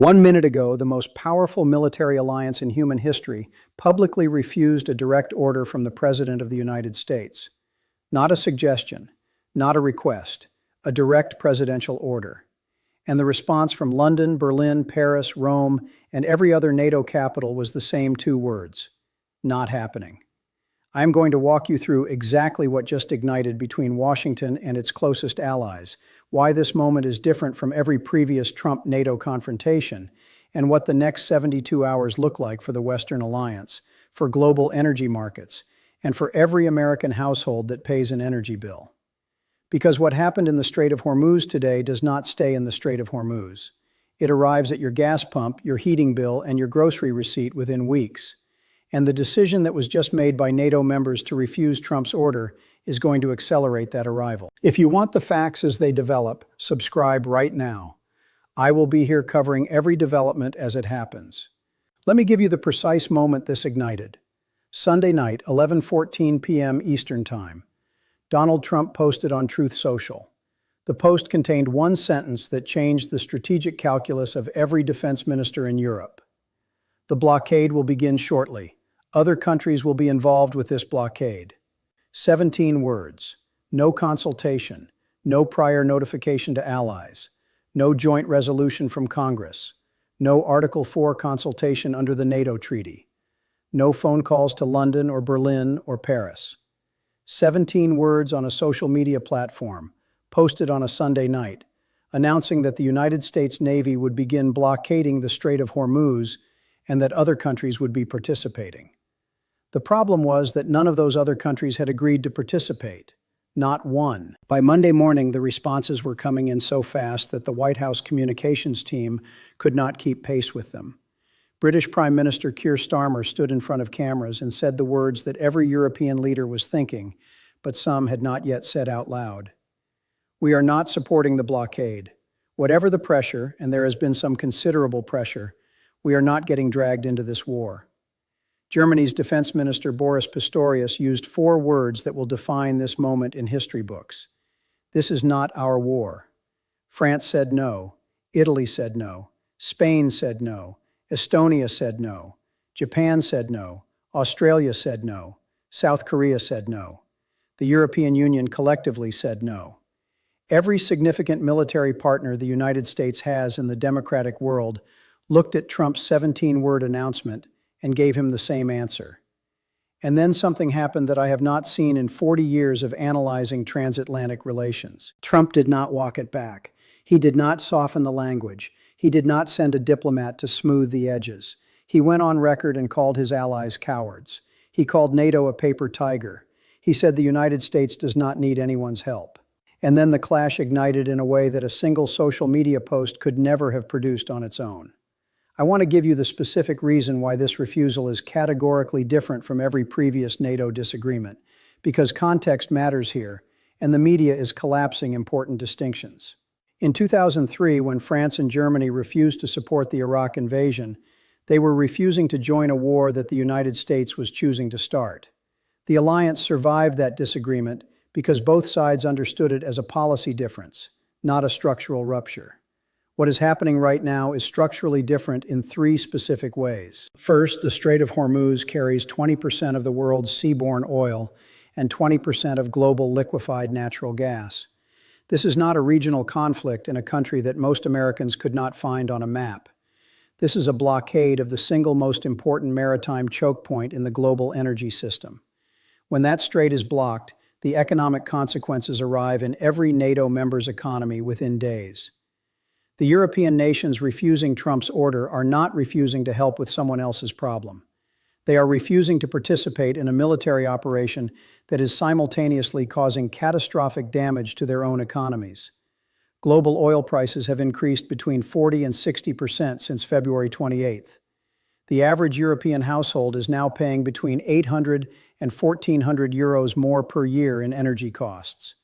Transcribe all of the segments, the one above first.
1 minute ago, the most powerful military alliance in human history publicly refused a direct order from the President of the United States. Not a suggestion, not a request, a direct presidential order. And the response from London, Berlin, Paris, Rome, and every other NATO capital was the same two words: not happening. I am going to walk you through exactly what just ignited between Washington and its closest allies, why this moment is different from every previous Trump-NATO confrontation, and what the next 72 hours look like for the Western Alliance, for global energy markets, and for every American household that pays an energy bill. Because what happened in the Strait of Hormuz today does not stay in the Strait of Hormuz. It arrives at your gas pump, your heating bill, and your grocery receipt within weeks. And the decision that was just made by NATO members to refuse Trump's order is going to accelerate that arrival. If you want the facts as they develop, subscribe right now. I will be here covering every development as it happens. Let me give you the precise moment this ignited. Sunday night, 11:14 p.m. Eastern Time. Donald Trump posted on Truth Social. The post contained one sentence that changed the strategic calculus of every defense minister in Europe. The blockade will begin shortly. Other countries will be involved with this blockade. 17 words. No consultation. No prior notification to allies. No joint resolution from Congress. No Article 4 consultation under the NATO treaty. No phone calls to London or Berlin or Paris. 17 words on a social media platform, posted on a Sunday night, announcing that the United States Navy would begin blockading the Strait of Hormuz and that other countries would be participating. The problem was that none of those other countries had agreed to participate. Not one. By Monday morning, the responses were coming in so fast that the White House communications team could not keep pace with them. British Prime Minister Keir Starmer stood in front of cameras and said the words that every European leader was thinking, but some had not yet said out loud. We are not supporting the blockade. Whatever the pressure, and there has been some considerable pressure, we are not getting dragged into this war. Germany's Defense Minister Boris Pistorius used 4 words that will define this moment in history books. This is not our war. France said no. Italy said no. Spain said no. Estonia said no. Japan said no. Australia said no. South Korea said no. The European Union collectively said no. Every significant military partner the United States has in the democratic world looked at Trump's 17-word announcement and gave him the same answer. And then something happened that I have not seen in 40 years of analyzing transatlantic relations. Trump did not walk it back. He did not soften the language. He did not send a diplomat to smooth the edges. He went on record and called his allies cowards. He called NATO a paper tiger. He said the United States does not need anyone's help. And then the clash ignited in a way that a single social media post could never have produced on its own. I want to give you the specific reason why this refusal is categorically different from every previous NATO disagreement, because context matters here, and the media is collapsing important distinctions. In 2003, when France and Germany refused to support the Iraq invasion, they were refusing to join a war that the United States was choosing to start. The alliance survived that disagreement because both sides understood it as a policy difference, not a structural rupture. What is happening right now is structurally different in 3 specific ways. First, the Strait of Hormuz carries 20% of the world's seaborne oil and 20% of global liquefied natural gas. This is not a regional conflict in a country that most Americans could not find on a map. This is a blockade of the single most important maritime choke point in the global energy system. When that strait is blocked, the economic consequences arrive in every NATO member's economy within days. The European nations refusing Trump's order are not refusing to help with someone else's problem. They are refusing to participate in a military operation that is simultaneously causing catastrophic damage to their own economies. Global oil prices have increased between 40% and 60% since February 28th. The average European household is now paying between 800 and 1,400 euros more per year in energy costs.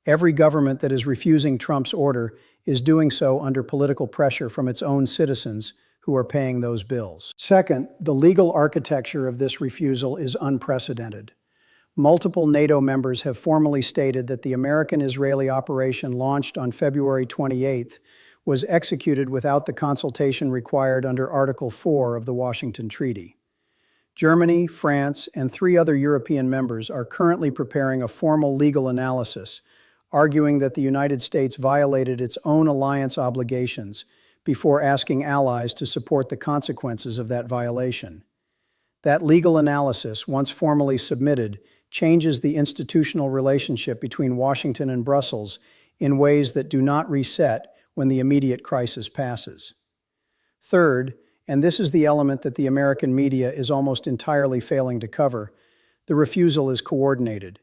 Every government that is refusing Trump's order is doing so under political pressure from its own citizens who are paying those bills. Second, the legal architecture of this refusal is unprecedented. Multiple NATO members have formally stated that the American-Israeli operation launched on February 28th was executed without the consultation required under Article 4 of the Washington Treaty. Germany, France, and 3 other European members are currently preparing a formal legal analysis, arguing that the United States violated its own alliance obligations before asking allies to support the consequences of that violation. That legal analysis, once formally submitted, changes the institutional relationship between Washington and Brussels in ways that do not reset when the immediate crisis passes. Third, and this is the element that the American media is almost entirely failing to cover, the refusal is coordinated.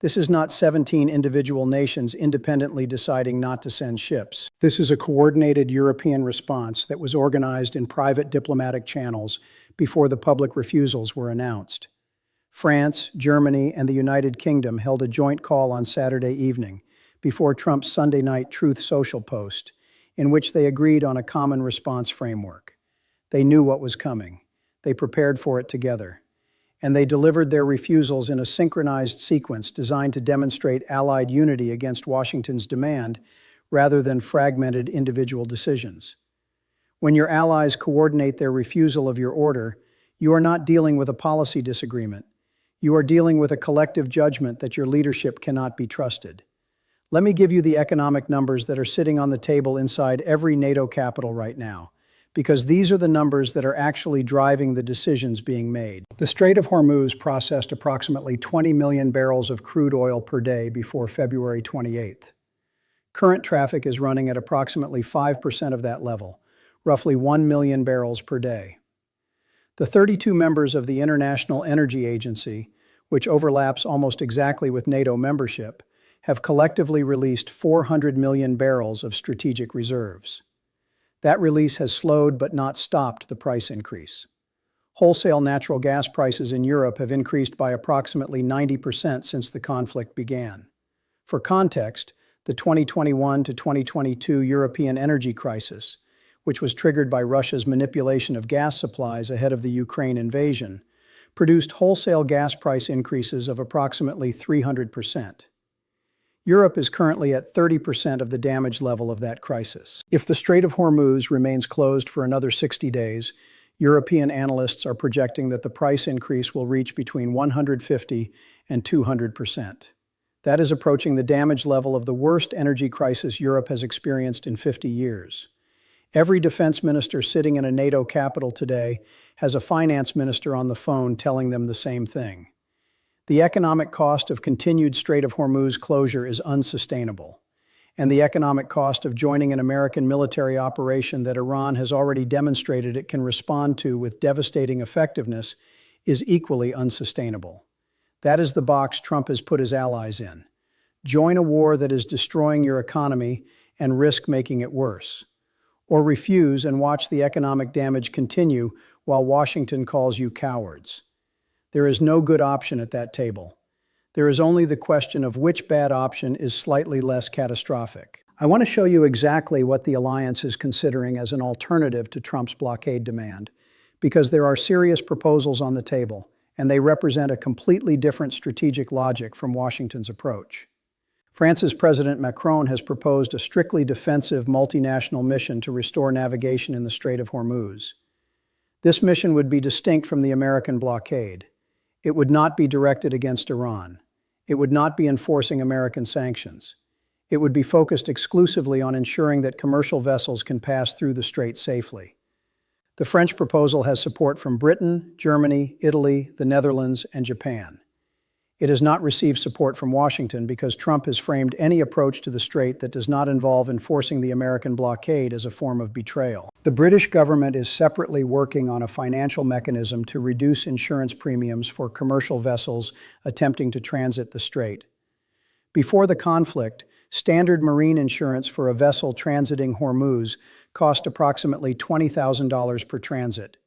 This is not 17 individual nations independently deciding not to send ships. This is a coordinated European response that was organized in private diplomatic channels before the public refusals were announced. France, Germany, and the United Kingdom held a joint call on Saturday evening before Trump's Sunday night Truth Social post, in which they agreed on a common response framework. They knew what was coming. They prepared for it together. And they delivered their refusals in a synchronized sequence designed to demonstrate Allied unity against Washington's demand rather than fragmented individual decisions. When your allies coordinate their refusal of your order, you are not dealing with a policy disagreement. You are dealing with a collective judgment that your leadership cannot be trusted. Let me give you the economic numbers that are sitting on the table inside every NATO capital right now, because these are the numbers that are actually driving the decisions being made. The Strait of Hormuz processed approximately 20 million barrels of crude oil per day before February 28th. Current traffic is running at approximately 5% of that level, roughly 1 million barrels per day. The 32 members of the International Energy Agency, which overlaps almost exactly with NATO membership, have collectively released 400 million barrels of strategic reserves. That release has slowed but not stopped the price increase. Wholesale natural gas prices in Europe have increased by approximately 90% since the conflict began. For context, the 2021 to 2022 European energy crisis, which was triggered by Russia's manipulation of gas supplies ahead of the Ukraine invasion, produced wholesale gas price increases of approximately 300%. Europe is currently at 30% of the damage level of that crisis. If the Strait of Hormuz remains closed for another 60 days, European analysts are projecting that the price increase will reach between 150 and 200%. That is approaching the damage level of the worst energy crisis Europe has experienced in 50 years. Every defense minister sitting in a NATO capital today has a finance minister on the phone telling them the same thing. The economic cost of continued Strait of Hormuz closure is unsustainable, and the economic cost of joining an American military operation that Iran has already demonstrated it can respond to with devastating effectiveness is equally unsustainable. That is the box Trump has put his allies in. Join a war that is destroying your economy and risk making it worse. Or refuse and watch the economic damage continue while Washington calls you cowards. There is no good option at that table. There is only the question of which bad option is slightly less catastrophic. I want to show you exactly what the alliance is considering as an alternative to Trump's blockade demand, because there are serious proposals on the table, and they represent a completely different strategic logic from Washington's approach. France's President Macron has proposed a strictly defensive multinational mission to restore navigation in the Strait of Hormuz. This mission would be distinct from the American blockade. It would not be directed against Iran. It would not be enforcing American sanctions. It would be focused exclusively on ensuring that commercial vessels can pass through the strait safely. The French proposal has support from Britain, Germany, Italy, the Netherlands, and Japan. It has not received support from Washington because Trump has framed any approach to the strait that does not involve enforcing the American blockade as a form of betrayal. The British government is separately working on a financial mechanism to reduce insurance premiums for commercial vessels attempting to transit the strait. Before the conflict, standard marine insurance for a vessel transiting Hormuz cost approximately $20,000 per transit.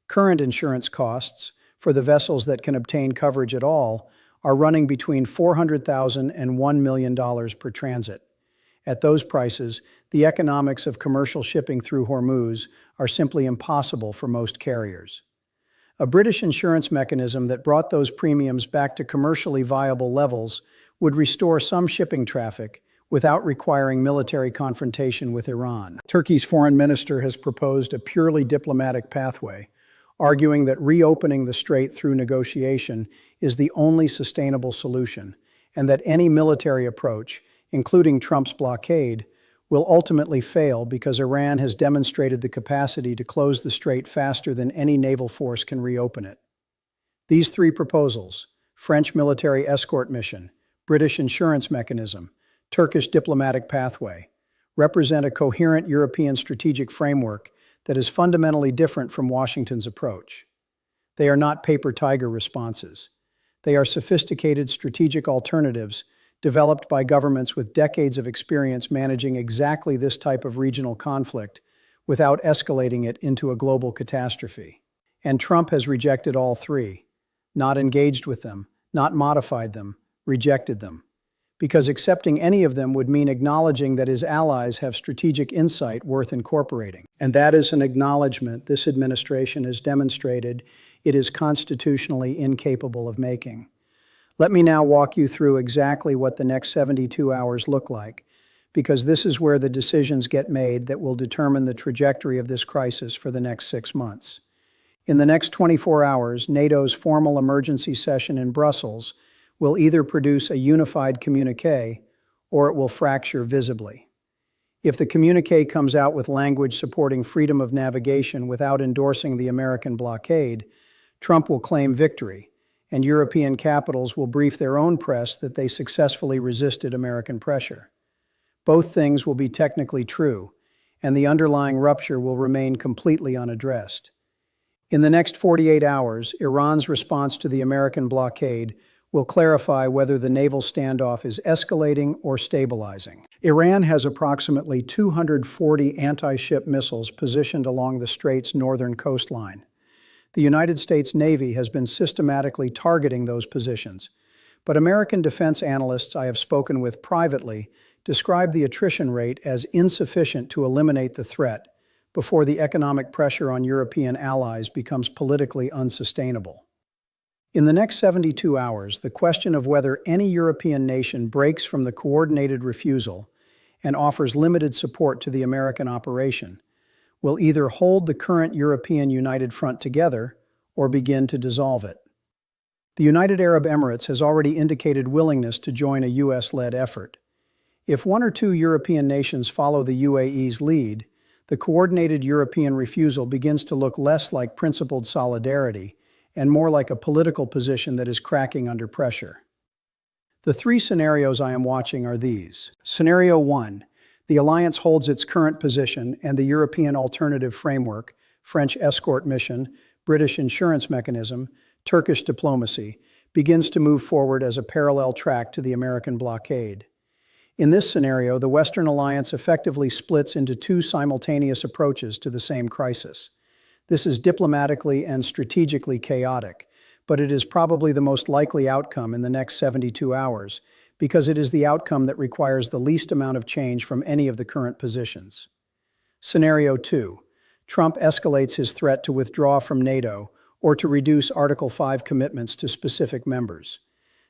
Current insurance costs, for the vessels that can obtain coverage at all, are running between $400,000 and $1 million per transit. At those prices, the economics of commercial shipping through Hormuz are simply impossible for most carriers. A British insurance mechanism that brought those premiums back to commercially viable levels would restore some shipping traffic without requiring military confrontation with Iran. Turkey's foreign minister has proposed a purely diplomatic pathway, arguing that reopening the strait through negotiation is the only sustainable solution, and that any military approach, including Trump's blockade, will ultimately fail because Iran has demonstrated the capacity to close the strait faster than any naval force can reopen it. These three proposals, French military escort mission, British insurance mechanism, Turkish diplomatic pathway, represent a coherent European strategic framework that is fundamentally different from Washington's approach. They are not paper tiger responses. They are sophisticated strategic alternatives developed by governments with decades of experience managing exactly this type of regional conflict without escalating it into a global catastrophe. And Trump has rejected all three, not engaged with them, not modified them, rejected them. Because accepting any of them would mean acknowledging that his allies have strategic insight worth incorporating. And that is an acknowledgement this administration has demonstrated it is constitutionally incapable of making. Let me now walk you through exactly what the next 72 hours look like, because this is where the decisions get made that will determine the trajectory of this crisis for the next 6 months. In the next 24 hours, NATO's formal emergency session in Brussels will either produce a unified communiqué or it will fracture visibly. If the communiqué comes out with language supporting freedom of navigation without endorsing the American blockade, Trump will claim victory, and European capitals will brief their own press that they successfully resisted American pressure. Both things will be technically true, and the underlying rupture will remain completely unaddressed. In the next 48 hours, Iran's response to the American blockade will clarify whether the naval standoff is escalating or stabilizing. Iran has approximately 240 anti-ship missiles positioned along the strait's northern coastline. The United States Navy has been systematically targeting those positions, but American defense analysts I have spoken with privately describe the attrition rate as insufficient to eliminate the threat before the economic pressure on European allies becomes politically unsustainable. In the next 72 hours, the question of whether any European nation breaks from the coordinated refusal and offers limited support to the American operation will either hold the current European United Front together or begin to dissolve it. The United Arab Emirates has already indicated willingness to join a US-led effort. If one or two European nations follow the UAE's lead, the coordinated European refusal begins to look less like principled solidarity and more like a political position that is cracking under pressure. The three scenarios I am watching are these. Scenario 1. The alliance holds its current position and the European alternative framework, French escort mission, British insurance mechanism, Turkish diplomacy, begins to move forward as a parallel track to the American blockade. In this scenario, the Western alliance effectively splits into two simultaneous approaches to the same crisis. This is diplomatically and strategically chaotic, but it is probably the most likely outcome in the next 72 hours, because it is the outcome that requires the least amount of change from any of the current positions. Scenario 2. Trump escalates his threat to withdraw from NATO or to reduce Article 5 commitments to specific members.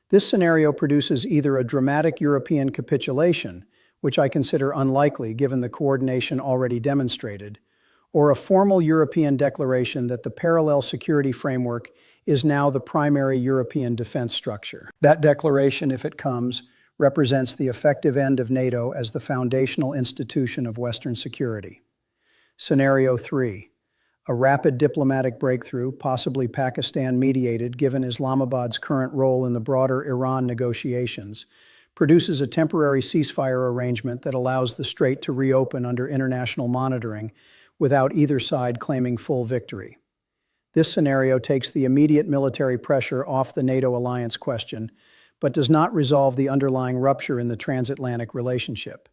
This scenario produces either a dramatic European capitulation, which I consider unlikely given the coordination already demonstrated, or a formal European declaration that the parallel security framework is now the primary European defense structure. That declaration, if it comes, represents the effective end of NATO as the foundational institution of Western security. Scenario 3. A rapid diplomatic breakthrough, possibly Pakistan-mediated given Islamabad's current role in the broader Iran negotiations, produces a temporary ceasefire arrangement that allows the strait to reopen under international monitoring without either side claiming full victory. This scenario takes the immediate military pressure off the NATO alliance question, but does not resolve the underlying rupture in the transatlantic relationship.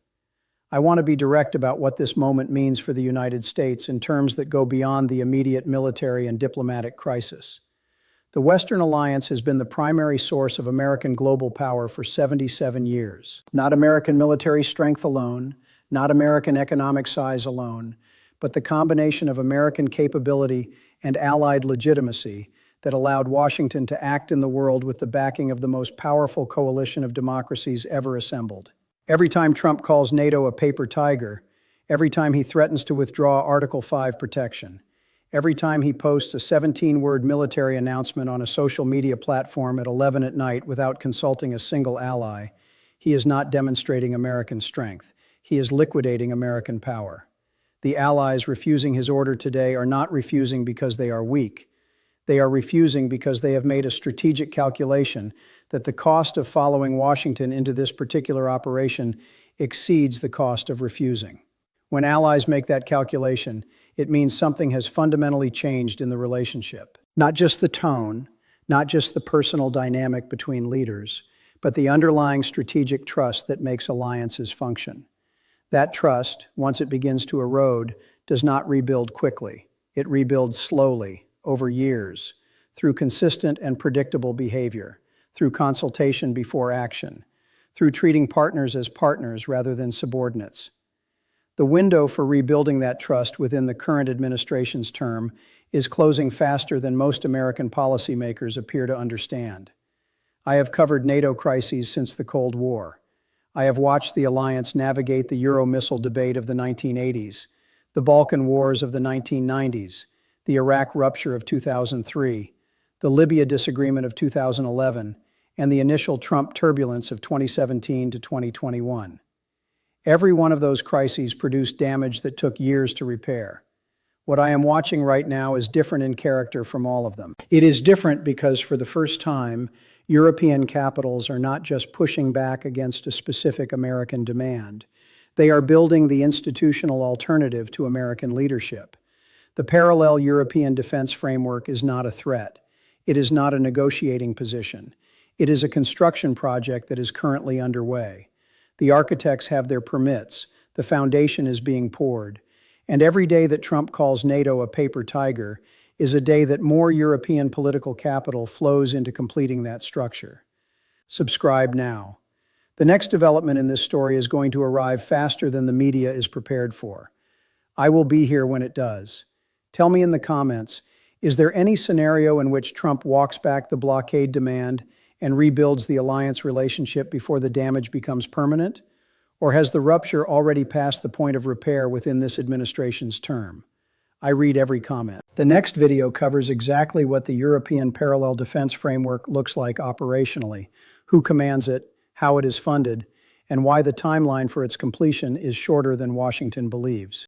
I want to be direct about what this moment means for the United States in terms that go beyond the immediate military and diplomatic crisis. The Western alliance has been the primary source of American global power for 77 years. Not American military strength alone, not American economic size alone, but the combination of American capability and allied legitimacy that allowed Washington to act in the world with the backing of the most powerful coalition of democracies ever assembled. Every time Trump calls NATO a paper tiger, every time he threatens to withdraw Article 5 protection, every time he posts a 17-word military announcement on a social media platform at 11 at night without consulting a single ally, he is not demonstrating American strength. He is liquidating American power. The allies refusing his order today are not refusing because they are weak. They are refusing because they have made a strategic calculation that the cost of following Washington into this particular operation exceeds the cost of refusing. When allies make that calculation, it means something has fundamentally changed in the relationship. Not just the tone, not just the personal dynamic between leaders, but the underlying strategic trust that makes alliances function. That trust, once it begins to erode, does not rebuild quickly. It rebuilds slowly, over years, through consistent and predictable behavior, through consultation before action, through treating partners as partners rather than subordinates. The window for rebuilding that trust within the current administration's term is closing faster than most American policymakers appear to understand. I have covered NATO crises since the Cold War. I have watched the alliance navigate the Euro missile debate of the 1980s, the Balkan Wars of the 1990s, the Iraq rupture of 2003, the Libya disagreement of 2011, and the initial Trump turbulence of 2017 to 2021. Every one of those crises produced damage that took years to repair. What I am watching right now is different in character from all of them. It is different because for the first time, European capitals are not just pushing back against a specific American demand. They are building the institutional alternative to American leadership. The parallel European defense framework is not a threat. It is not a negotiating position. It is a construction project that is currently underway. The architects have their permits, the foundation is being poured, and every day that Trump calls NATO a paper tiger is a day that more European political capital flows into completing that structure. Subscribe now. The next development in this story is going to arrive faster than the media is prepared for. I will be here when it does. Tell me in the comments, is there any scenario in which Trump walks back the blockade demand and rebuilds the alliance relationship before the damage becomes permanent? Or has the rupture already passed the point of repair within this administration's term? I read every comment. The next video covers exactly what the European Parallel Defense Framework looks like operationally, who commands it, how it is funded, and why the timeline for its completion is shorter than Washington believes.